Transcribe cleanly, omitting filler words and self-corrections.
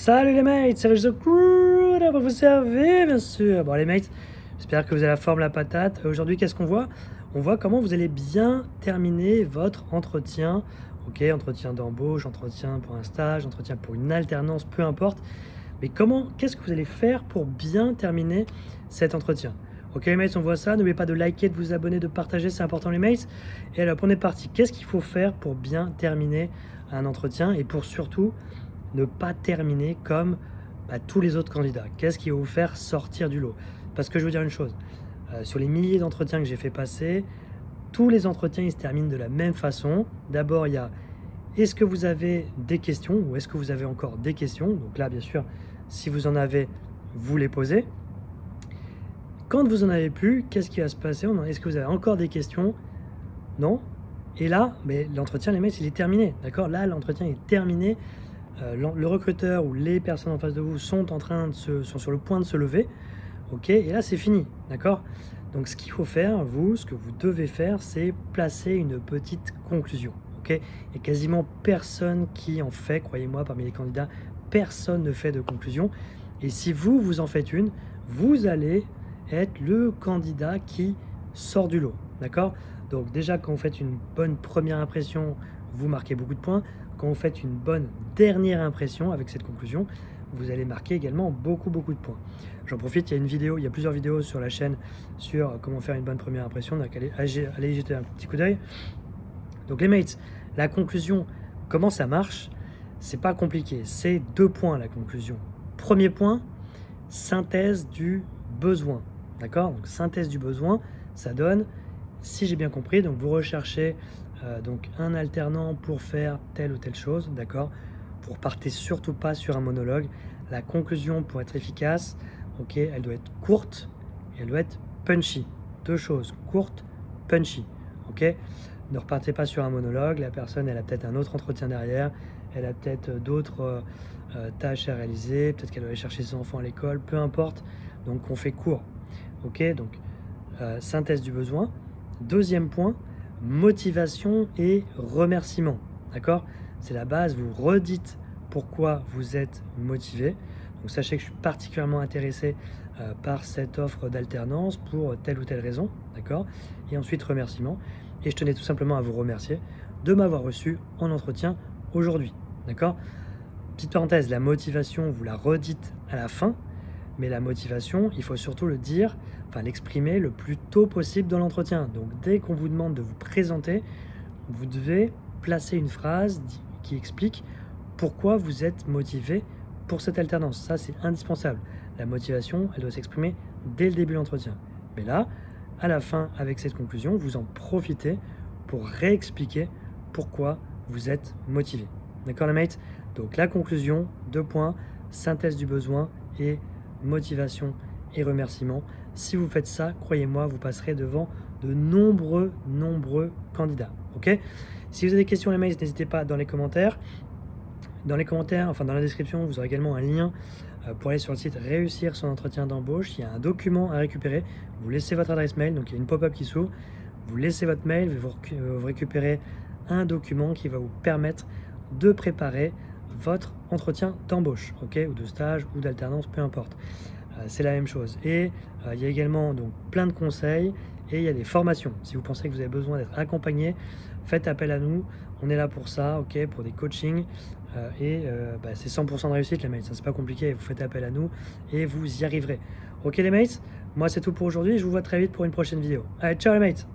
Salut les mates, c'est Rich the Crew, là pour vous servir bien sûr. Bon les mates, j'espère que vous avez la forme, la patate. Aujourd'hui qu'est-ce qu'on voit? On voit comment vous allez bien terminer votre entretien. Ok, entretien d'embauche, entretien pour un stage, entretien pour une alternance, peu importe. Mais qu'est-ce que vous allez faire pour bien terminer cet entretien? Ok les mates, on voit ça, n'oubliez pas de liker, de vous abonner, de partager, c'est important les mates. Et alors, on est parti, qu'est-ce qu'il faut faire pour bien terminer un entretien et pour surtout ne pas terminer comme tous les autres candidats? Qu'est-ce qui va vous faire sortir du lot? Parce que je veux dire une chose, sur les milliers d'entretiens que j'ai fait passer, tous les entretiens ils se terminent de la même façon. D'abord, il y a est-ce que vous avez des questions ou est-ce que vous avez encore des questions? Donc là, bien sûr, si vous en avez, vous les posez. Quand vous en avez plus, qu'est-ce qui va se passer? Est-ce que vous avez encore des questions? Non. Et là, mais l'entretien, les mecs, il est terminé. D'accord? Là, l'entretien est terminé. Le recruteur ou les personnes en face de vous sont sur le point de se lever. Ok? Et là, c'est fini. D'accord? Donc, ce qu'il faut faire, ce que vous devez faire, c'est placer une petite conclusion. Ok? Il y a quasiment personne qui en fait, croyez-moi, parmi les candidats, personne ne fait de conclusion. Et si vous en faites une, vous allez être le candidat qui sort du lot. D'accord? Donc déjà, quand vous faites une bonne première impression, vous marquez beaucoup de points. Quand vous faites une bonne dernière impression avec cette conclusion, vous allez marquer également beaucoup de points. J'en profite, il y a plusieurs vidéos sur la chaîne sur comment faire une bonne première impression. Donc allez y jeter un petit coup d'œil. Donc les mates, la conclusion, comment ça marche? C'est pas compliqué, c'est 2 points la conclusion. Premier point, synthèse du besoin. D'accord? Donc synthèse du besoin, ça donne, si j'ai bien compris, donc vous recherchez donc un alternant pour faire telle ou telle chose, d'accord? Vous repartez surtout pas sur un monologue. La conclusion, pour être efficace, ok, elle doit être courte et elle doit être punchy. 2 choses, courte, punchy, ok? Ne repartez pas sur un monologue, la personne elle a peut-être un autre entretien derrière, elle a peut-être d'autres tâches à réaliser, peut-être qu'elle doit aller chercher ses enfants à l'école, peu importe, donc on fait court, ok? Donc synthèse du besoin. Deuxième point, motivation et remerciement, d'accord? C'est la base, vous redites pourquoi vous êtes motivé. Donc sachez que je suis particulièrement intéressé par cette offre d'alternance pour telle ou telle raison, d'accord? Et ensuite remerciement. Et je tenais tout simplement à vous remercier de m'avoir reçu en entretien aujourd'hui, d'accord? Petite parenthèse, la motivation, vous la redites à la fin, mais la motivation, il faut surtout l'exprimer le plus tôt possible dans l'entretien. Donc dès qu'on vous demande de vous présenter, vous devez placer une phrase qui explique pourquoi vous êtes motivé pour cette alternance. Ça, c'est indispensable. La motivation, elle doit s'exprimer dès le début de l'entretien. Mais là, à la fin, avec cette conclusion, vous en profitez pour réexpliquer pourquoi vous êtes motivé. D'accord les mates? Donc la conclusion, 2 points, synthèse du besoin et motivation et remerciement. Si vous faites ça, croyez-moi, vous passerez devant de nombreux candidats. Ok? Si vous avez des questions les mates, n'hésitez pas dans les commentaires. Dans la description, vous aurez également un lien pour aller sur le site Réussir son entretien d'embauche. Il y a un document à récupérer. Vous laissez votre adresse mail, donc il y a une pop-up qui s'ouvre. Vous laissez votre mail, vous récupérez un document qui va vous permettre de préparer votre entretien d'embauche, ok, ou de stage ou d'alternance, peu importe. C'est la même chose. Et il y a également donc plein de conseils et il y a des formations. Si vous pensez que vous avez besoin d'être accompagné, faites appel à nous. On est là pour ça, ok, pour des coachings. C'est 100% de réussite les mates, ça c'est pas compliqué, vous faites appel à nous et vous y arriverez. Ok les mates, moi c'est tout pour aujourd'hui, je vous vois très vite pour une prochaine vidéo. Allez, ciao les mates.